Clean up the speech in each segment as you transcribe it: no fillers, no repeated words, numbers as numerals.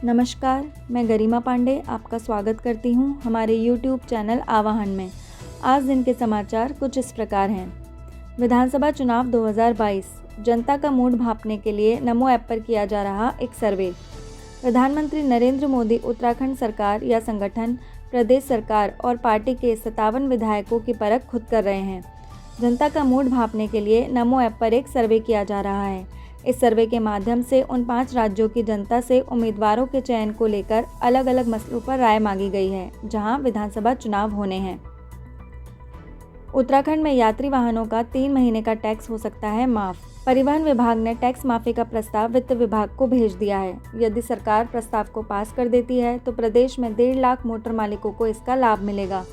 नमस्कार, मैं गरिमा पांडे आपका स्वागत करती हूं हमारे YouTube चैनल आवाहन में। आज दिन के समाचार कुछ इस प्रकार हैं। विधानसभा चुनाव 2022, जनता का मूड भांपने के लिए नमो ऐप पर किया जा रहा एक सर्वे। प्रधानमंत्री नरेंद्र मोदी उत्तराखंड सरकार या संगठन, प्रदेश सरकार और पार्टी के 57 विधायकों की परख खुद कर रहे हैं। जनता का मूड भांपने के लिए नमो ऐप पर एक सर्वे किया जा रहा है। इस सर्वे के माध्यम से उन 5 राज्यों की जनता से उम्मीदवारों के चयन को लेकर अलग अलग मसलों पर राय मांगी गई है, जहां विधानसभा चुनाव होने हैं। उत्तराखंड में यात्री वाहनों का 3 महीने का टैक्स हो सकता है माफ। परिवहन विभाग ने टैक्स माफी का प्रस्ताव वित्त विभाग को भेज दिया है। यदि सरकार प्रस्ताव को पास कर देती है तो प्रदेश में 1.5 लाख मोटर मालिकों को इसका लाभ मिलेगा।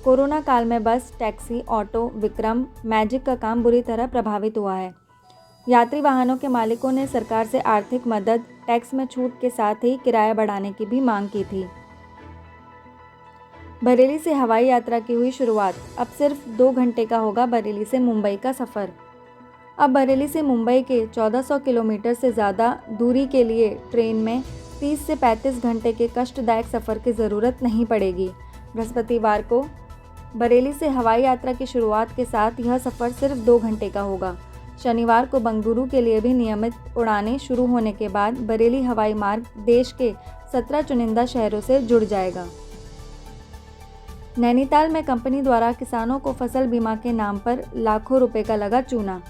कोरोना काल में बस, टैक्सी, ऑटो, विक्रम, मैजिक का काम बुरी तरह प्रभावित हुआ है। यात्री वाहनों के मालिकों ने सरकार से आर्थिक मदद, टैक्स में छूट के साथ ही किराया बढ़ाने की भी मांग की थी। बरेली से हवाई यात्रा की हुई शुरुआत। अब सिर्फ 2 घंटे का होगा बरेली से मुंबई का सफ़र। अब बरेली से मुंबई के 1400 किलोमीटर से ज़्यादा दूरी के लिए ट्रेन में 30 से 35 घंटे के कष्टदायक सफ़र की ज़रूरत नहीं पड़ेगी। बृहस्पतिवार को बरेली से हवाई यात्रा की शुरुआत के साथ यह सफ़र सिर्फ 2 घंटे का होगा। शनिवार को बेंगलुरु के लिए भी नियमित उड़ानें शुरू होने के बाद बरेली हवाई मार्ग देश के 17 चुनिंदा शहरों से जुड़ जाएगा। नैनीताल में कंपनी द्वारा किसानों को फसल बीमा के नाम पर लाखों रुपए का लगा चूना।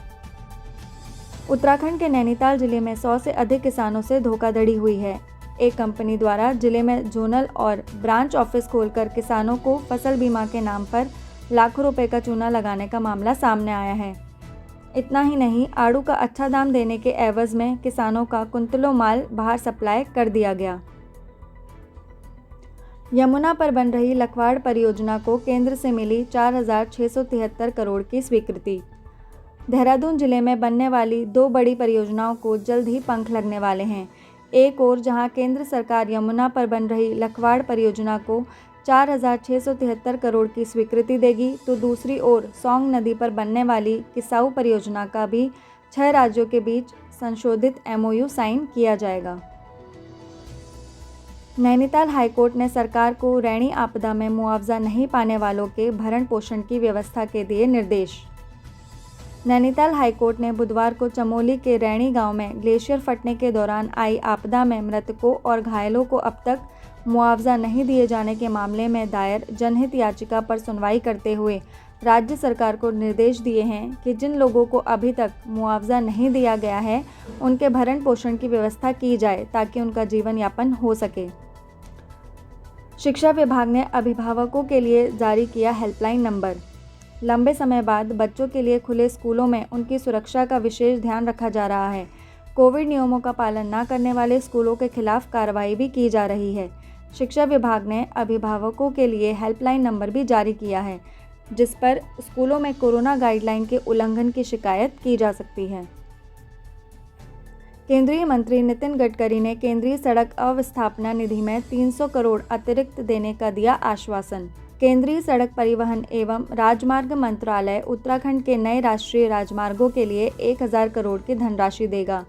उत्तराखंड के नैनीताल जिले में 100 से अधिक किसानों से धोखाधड़ी हुई है। एक कंपनी द्वारा जिले में जोनल और ब्रांच ऑफिस खोलकर किसानों को फसल बीमा के नाम पर लाखों रुपए का चूना लगाने का मामला सामने आया है। इतना ही नहीं, आड़ू का अच्छा दाम देने के एवज में किसानों का कुंतलों माल बाहर सप्लाई कर दिया गया। यमुना पर बन रही लखवाड़ परियोजना को केंद्र से मिली 4,673 करोड़ की स्वीकृति। देहरादून जिले में बनने वाली 2 बड़ी परियोजनाओं को जल्द ही पंख लगने वाले हैं। एक ओर जहां केंद्र सरकार यमुना पर बन रही लखवाड़ परियोजना को 4,673 करोड़ की स्वीकृति देगी, तो दूसरी ओर सौंग नदी पर बनने वाली किसाऊ परियोजना का भी 6 राज्यों के बीच संशोधित MOU साइन किया जाएगा। नैनीताल हाईकोर्ट ने सरकार को रैणी आपदा में मुआवजा नहीं पाने वालों के भरण पोषण की व्यवस्था के दिए निर्देश। नैनीताल हाईकोर्ट ने बुधवार को चमोली के रैणी गांव में ग्लेशियर फटने के दौरान आई आपदा में मृतकों और घायलों को अब तक मुआवजा नहीं दिए जाने के मामले में दायर जनहित याचिका पर सुनवाई करते हुए राज्य सरकार को निर्देश दिए हैं कि जिन लोगों को अभी तक मुआवजा नहीं दिया गया है, उनके भरण पोषण की व्यवस्था की जाए ताकि उनका जीवन यापन हो सके। शिक्षा विभाग ने अभिभावकों के लिए जारी किया हेल्पलाइन नंबर। लंबे समय बाद बच्चों के लिए खुले स्कूलों में उनकी सुरक्षा का विशेष ध्यान रखा जा रहा है। कोविड नियमों का पालन न करने वाले स्कूलों के खिलाफ कार्रवाई भी की जा रही है। शिक्षा विभाग ने अभिभावकों के लिए हेल्पलाइन नंबर भी जारी किया है, जिस पर स्कूलों में कोरोना गाइडलाइन के उल्लंघन की शिकायत की जा सकती है। केंद्रीय मंत्री नितिन गडकरी ने केंद्रीय सड़क अवस्थापना निधि में 300 करोड़ अतिरिक्त देने का दिया आश्वासन। केंद्रीय सड़क परिवहन एवं राजमार्ग मंत्रालय उत्तराखंड के नए राष्ट्रीय राजमार्गों के लिए 1000 करोड़ की धनराशि देगा।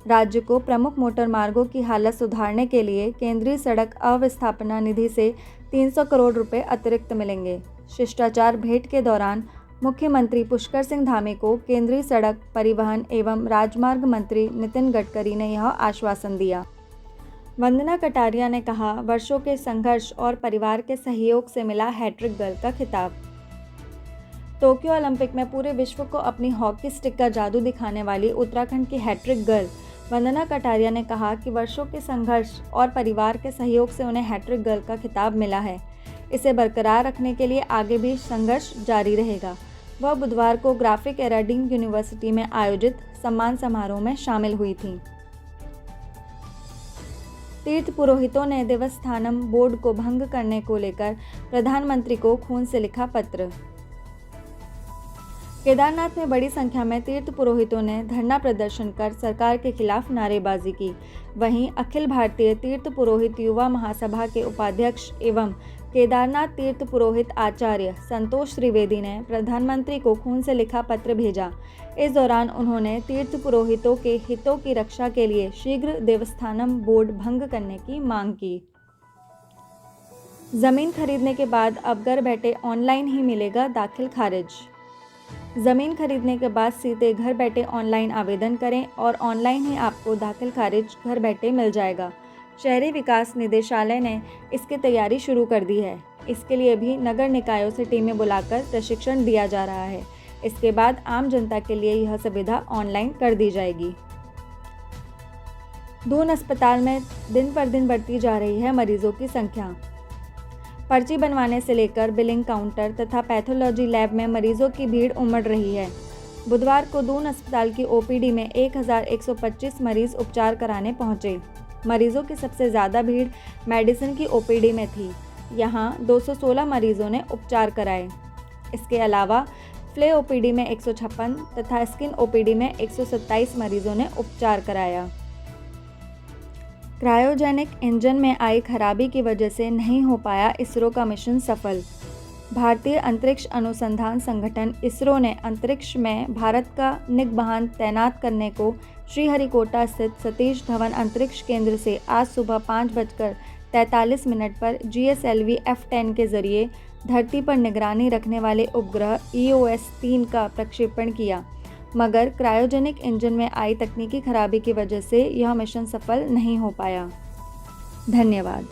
राज्य को प्रमुख मोटर मार्गों की हालत सुधारने के लिए केंद्रीय सड़क अवस्थापना निधि से 300 करोड़ रुपए अतिरिक्त मिलेंगे। शिष्टाचार भेंट के दौरान मुख्यमंत्री पुष्कर सिंह धामी को केंद्रीय सड़क परिवहन एवं राजमार्ग मंत्री नितिन गडकरी ने यह आश्वासन दिया। वंदना कटारिया ने कहा, वर्षों के संघर्ष और परिवार के सहयोग से मिला हैट्रिक गर्ल का खिताब। टोक्यो ओलंपिक में पूरे विश्व को अपनी हॉकी स्टिक का जादू दिखाने वाली उत्तराखंड की हैट्रिक गर्ल वंदना कटारिया ने कहा कि वर्षों के संघर्ष और परिवार के सहयोग से उन्हें हैट्रिक गर्ल का खिताब मिला है। इसे बरकरार रखने के लिए आगे भी संघर्ष जारी रहेगा। वह बुधवार को ग्राफिक एराडीन यूनिवर्सिटी में आयोजित सम्मान समारोह में शामिल हुई थी। तीर्थ पुरोहितों ने देवस्थानम बोर्ड को भंग करने को लेकर प्रधानमंत्री को खून से लिखा पत्र। केदारनाथ में बड़ी संख्या में तीर्थ पुरोहितों ने धरना प्रदर्शन कर सरकार के खिलाफ नारेबाजी की। वहीं अखिल भारतीय तीर्थ पुरोहित युवा महासभा के उपाध्यक्ष एवं केदारनाथ तीर्थ पुरोहित आचार्य संतोष त्रिवेदी ने प्रधानमंत्री को खून से लिखा पत्र भेजा। इस दौरान उन्होंने तीर्थ पुरोहितों के हितों की रक्षा के लिए शीघ्र देवस्थानम बोर्ड भंग करने की मांग की। जमीन खरीदने के बाद अब घर बैठे ऑनलाइन ही मिलेगा दाखिल खारिज। ज़मीन खरीदने के बाद सीधे घर बैठे ऑनलाइन आवेदन करें और ऑनलाइन ही आपको दाखिल खारिज घर बैठे मिल जाएगा। शहरी विकास निदेशालय ने इसकी तैयारी शुरू कर दी है। इसके लिए भी नगर निकायों से टीमें बुलाकर प्रशिक्षण दिया जा रहा है। इसके बाद आम जनता के लिए यह सुविधा ऑनलाइन कर दी जाएगी। दून अस्पताल में दिन पर दिन बढ़ती जा रही है मरीजों की संख्या। पर्ची बनवाने से लेकर बिलिंग काउंटर तथा पैथोलॉजी लैब में मरीजों की भीड़ उमड़ रही है। बुधवार को दून अस्पताल की ओपीडी में 1125 मरीज उपचार कराने पहुंचे। मरीजों की सबसे ज़्यादा भीड़ मेडिसिन की ओपीडी में थी। यहां 216 मरीजों ने उपचार कराए। इसके अलावा फ्ले ओपीडी में 156 तथा स्किन ओपीडी में 127 मरीजों ने उपचार कराया। क्रायोजेनिक इंजन में आई खराबी की वजह से नहीं हो पाया इसरो का मिशन सफल। भारतीय अंतरिक्ष अनुसंधान संगठन इसरो ने अंतरिक्ष में भारत का निगहबान तैनात करने को श्रीहरिकोटा स्थित सतीश धवन अंतरिक्ष केंद्र से आज सुबह 5:43 पर GSLV F10 के जरिए धरती पर निगरानी रखने वाले उपग्रह EOS-3 का प्रक्षेपण किया, मगर क्रायोजेनिक इंजन में आई तकनीकी खराबी की वजह से यह मिशन सफल नहीं हो पाया। धन्यवाद।